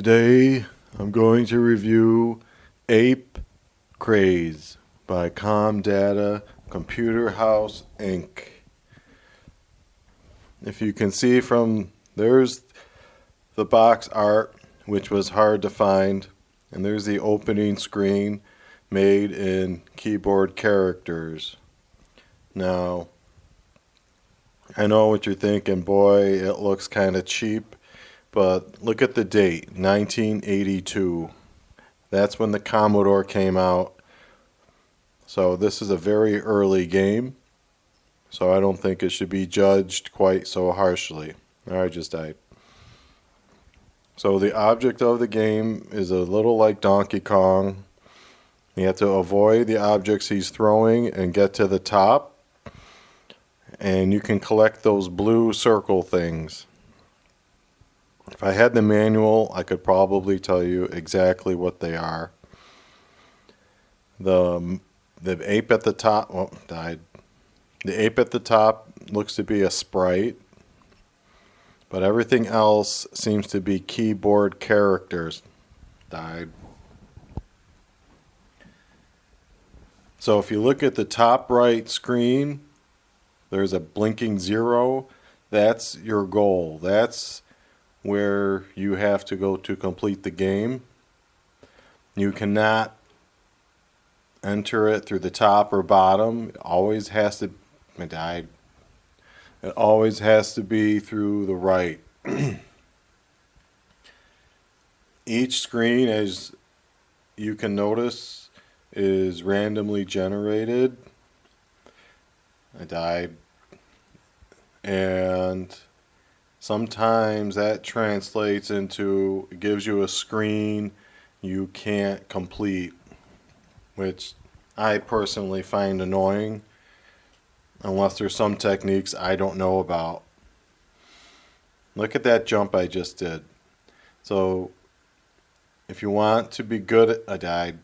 Today I'm going to review Ape Craze by Comm Data Computer House Inc. If you can see from there's the box art, which was hard to find, and there's the opening screen made in keyboard characters. Now, I know what you're thinking, boy, it looks kind of cheap, but look at the date, 1982. That's when the Commodore came out. So this is a very early game, so I don't think it should be judged quite so harshly. I just died. So the object of the game is a little like Donkey Kong. You have to avoid the objects he's throwing and get to the top. And you can collect those blue circle things. If I had the manual, I could probably tell you exactly what they are. The ape at the top, died. The ape at the top looks to be a sprite, but everything else seems to be keyboard characters. Died. So if you look at the top right screen, there's a blinking 0. That's your goal. That's where you have to go to complete the game. You cannot enter it through the top or bottom. It always has to. I died. It always has to be through the right. Each screen, as you can notice, is randomly generated. I died. And sometimes that translates into, it gives you a screen you can't complete, which I personally find annoying, unless there's some techniques I don't know about. Look at that jump I just did. So if you want to be good at, I died.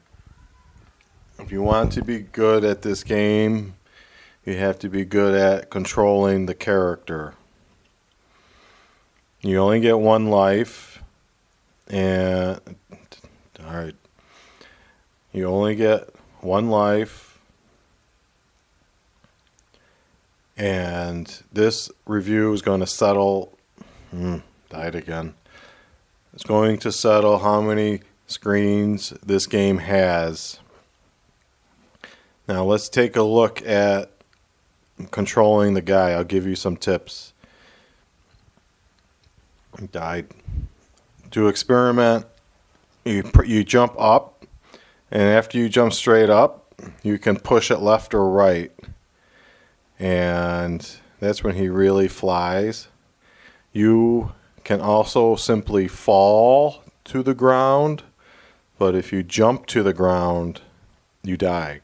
If you want to be good at this game, you have to be good at controlling the character. You only get one life, and alright, you only get one life, and this review is going to settle, died again, it's going to settle how many screens this game has. Now let's take a look at controlling the guy. I'll give you some tips. Died. To experiment, you jump up, and after you jump straight up, you can push it left or right, and that's when he really flies. You can also simply fall to the ground, but if you jump to the ground, you die,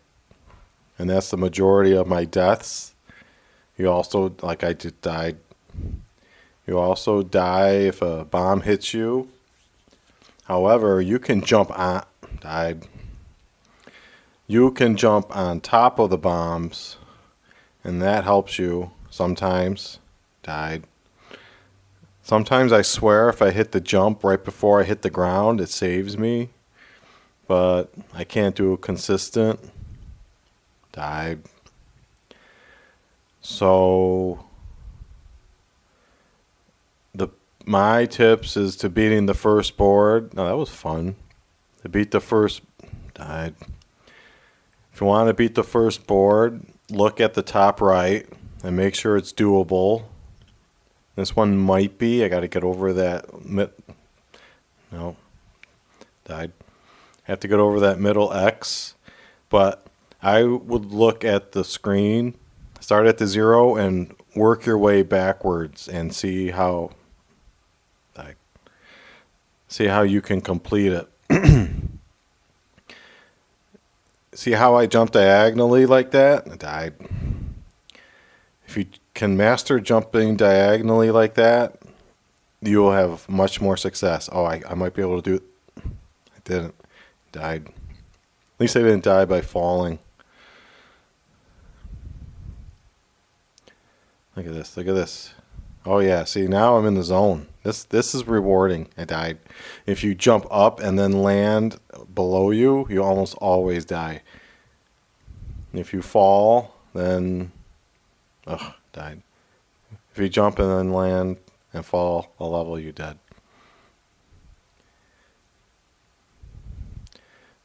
and that's the majority of my deaths. You also, like I just died, you also die if a bomb hits you. However, you can jump on, died. You can jump on top of the bombs, and that helps you sometimes. Died. Sometimes I swear if I hit the jump right before I hit the ground, it saves me, but I can't do it consistent. Died. So my tips is to beating the first board. Now that was fun. To beat the first, died. If you want to beat the first board, look at the top right and make sure it's doable. This one might be. I got to get over that. No, died. Have to get over that middle X, but I would look at the screen, start at the 0, and work your way backwards and see how you can complete it. See how I jumped diagonally like that? I died. If you can master jumping diagonally like that, you will have much more success. Oh, I might be able to do it. I didn't. Died. At least I didn't die by falling. Look at this. Look at this. Oh yeah, see, now I'm in the zone. This is rewarding. I died. If you jump up and then land below you, you almost always die. If you fall, then died. If you jump and then land and fall a level, you're dead.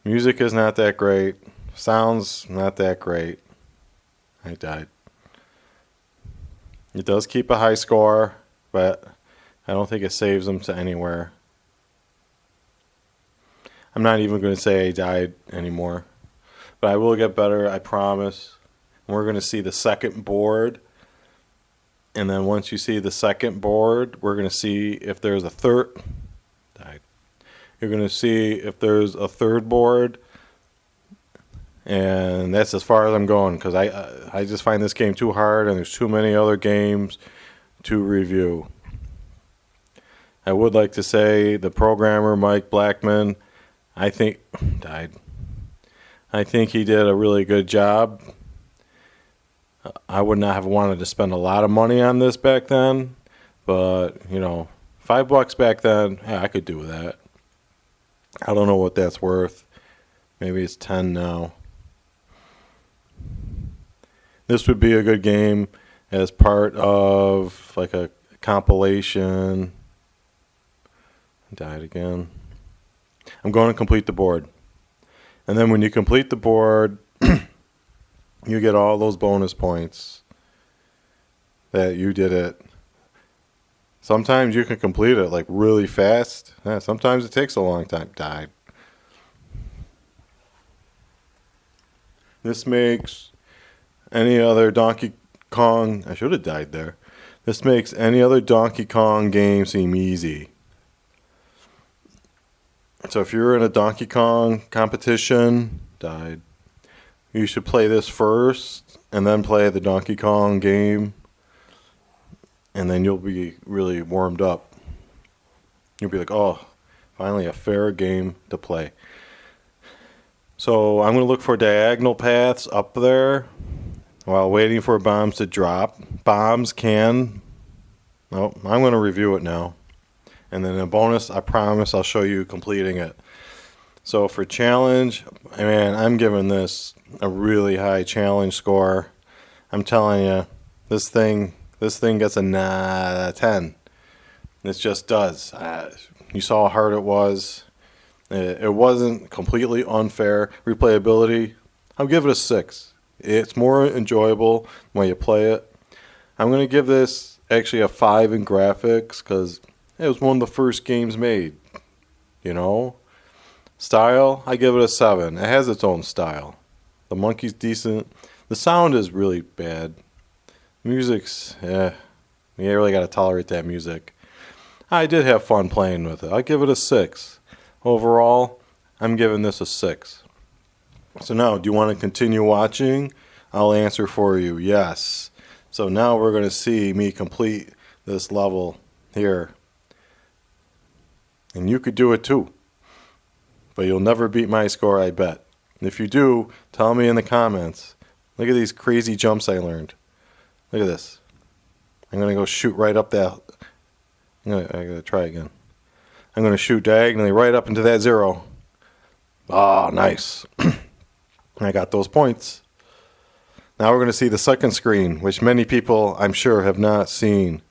Music is not that great. Sounds not that great. I died. It does keep a high score, but I don't think it saves them to anywhere. I'm not even going to say I died anymore. But I will get better, I promise. We're going to see the second board. And then once you see the second board, we're going to see if there's a third. Died. You're going to see if there's a third board. And that's as far as I'm going, because I just find this game too hard and there's too many other games to review. I would like to say the programmer, Mike Blackman, I think he did a really good job. I would not have wanted to spend a lot of money on this back then, but, $5 back then, yeah, I could do that. I don't know what that's worth. Maybe it's 10 now. This would be a good game as part of like a compilation. Died again. I'm going to complete the board. And then when you complete the board, you get all those bonus points that you did it. Sometimes you can complete it like really fast. Yeah, sometimes it takes a long time. Died. This makes any other Donkey Kong... I should have died there. This makes any other Donkey Kong game seem easy. So if you're in a Donkey Kong competition, died, you should play this first and then play the Donkey Kong game. And then you'll be really warmed up. You'll be like, oh, finally a fair game to play. So I'm going to look for diagonal paths up there while waiting for bombs to drop. Bombs can... Oh, I'm going to review it now. And then a bonus, I promise I'll show you completing it. So for challenge, man, I'm giving this a really high challenge score. I'm telling you, this thing gets a 10. It just does. You saw how hard it was. It wasn't completely unfair. Replayability, I'll give it a 6. It's more enjoyable when you play it. I'm going to give this actually a 5 in graphics because it was one of the first games made. Style, I give it a 7. It has its own style. The monkey's decent. The sound is really bad. Music's, you really got to tolerate that music. I did have fun playing with it. I give it a 6. Overall, I'm giving this a 6. So now, do you want to continue watching? I'll answer for you, yes. So now we're going to see me complete this level here. And you could do it too. But you'll never beat my score, I bet. And if you do, tell me in the comments. Look at these crazy jumps I learned. Look at this. I'm going to go shoot right up that. I got to try again. I'm going to shoot diagonally right up into that 0. Ah, nice. I got those points. Now we're going to see the second screen, which many people, I'm sure, have not seen.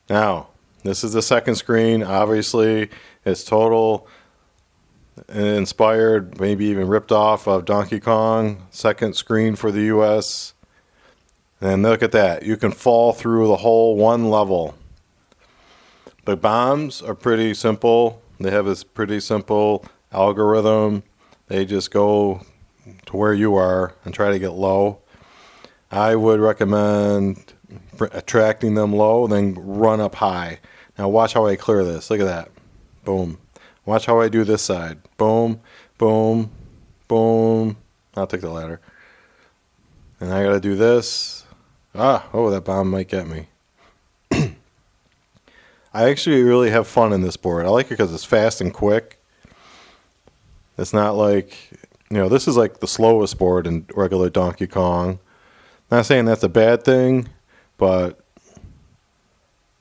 Now, this is the second screen. Obviously, it's total inspired, maybe even ripped off of Donkey Kong. Second screen for the US. And look at that. You can fall through the whole one level. The bombs are pretty simple. They have this pretty simple algorithm. They just go to where you are and try to get low. I would recommend attracting them low, then run up high. Now watch how I clear this. Look at that. Boom. Watch how I do this side. Boom, boom, boom. I'll take the ladder. And I got to do this. That bomb might get me. I actually really have fun in this board. I like it because it's fast and quick. It's not like, this is like the slowest board in regular Donkey Kong. Not saying that's a bad thing, but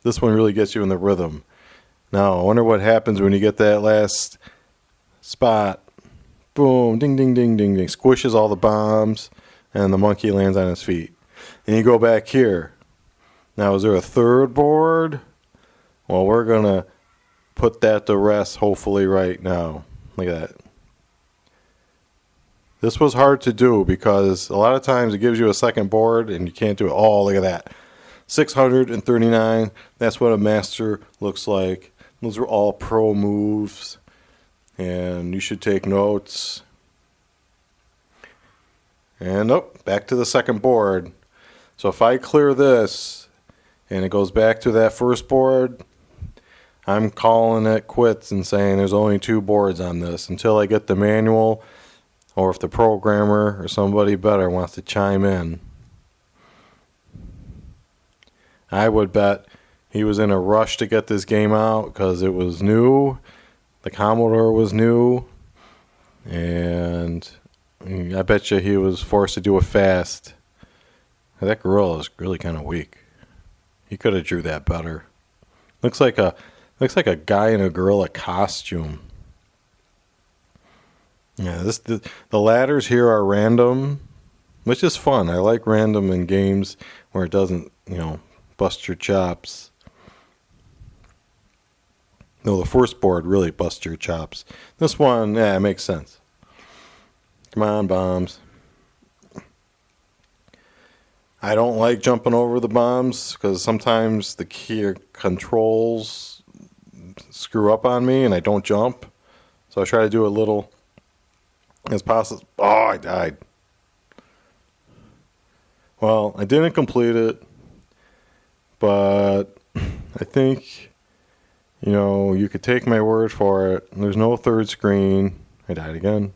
this one really gets you in the rhythm. Now, I wonder what happens when you get that last spot. Boom, ding, ding, ding, ding, ding. Squishes all the bombs, and the monkey lands on his feet. And you go back here. Now, is there a third board? Well, we're going to put that to rest, hopefully, right now. Look at that. This was hard to do because a lot of times it gives you a second board and you can't do it. Oh, look at that. 639. That's what a master looks like. Those are all pro moves. And you should take notes. And back to the second board. So if I clear this and it goes back to that first board, I'm calling it quits and saying there's only 2 boards on this until I get the manual, or if the programmer or somebody better wants to chime in. I would bet he was in a rush to get this game out because it was new. The Commodore was new. And I bet you he was forced to do it fast. That gorilla is really kind of weak. He could have drew that better. Looks like a guy in a gorilla costume. Yeah, the ladders here are random, which is fun. I like random in games where it doesn't, bust your chops. No, the first board really busts your chops. This one, it makes sense. Come on, bombs. I don't like jumping over the bombs because sometimes the key controls screw up on me and I don't jump. So I try to do a little as possible. Oh, I died. Well, I didn't complete it, but I think, you could take my word for it. There's no third screen. I died again.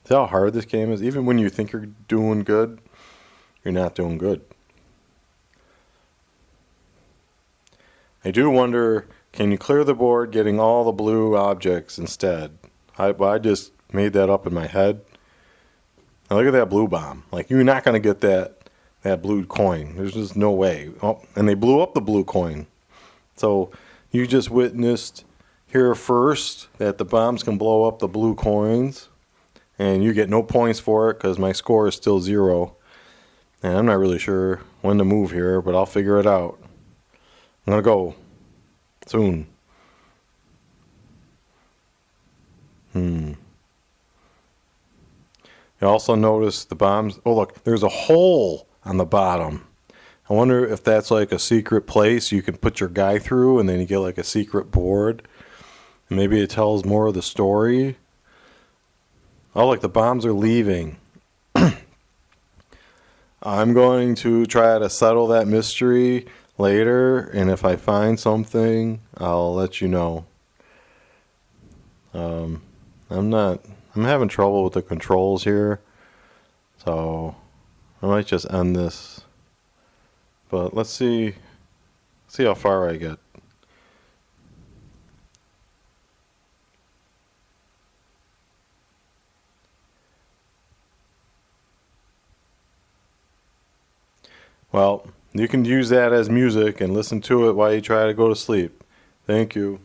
See how hard this game is? Even when you think you're doing good, you're not doing good. I do wonder, can you clear the board getting all the blue objects instead? I just made that up in my head. Now look at that blue bomb. Like, you're not going to get that blue coin. There's just no way. Oh, and they blew up the blue coin. So you just witnessed here first that the bombs can blow up the blue coins. And you get no points for it because my score is still 0. And I'm not really sure when to move here, but I'll figure it out. I'm going to go soon. You also notice the bombs. Oh, look, there's a hole on the bottom. I wonder if that's like a secret place you can put your guy through and then you get like a secret board. And maybe it tells more of the story. Oh, look, the bombs are leaving. I'm going to try to settle that mystery later, and if I find something, I'll let you know. I'm having trouble with the controls here, so I might just end this. But let's see how far I get. Well, you can use that as music and listen to it while you try to go to sleep. Thank you.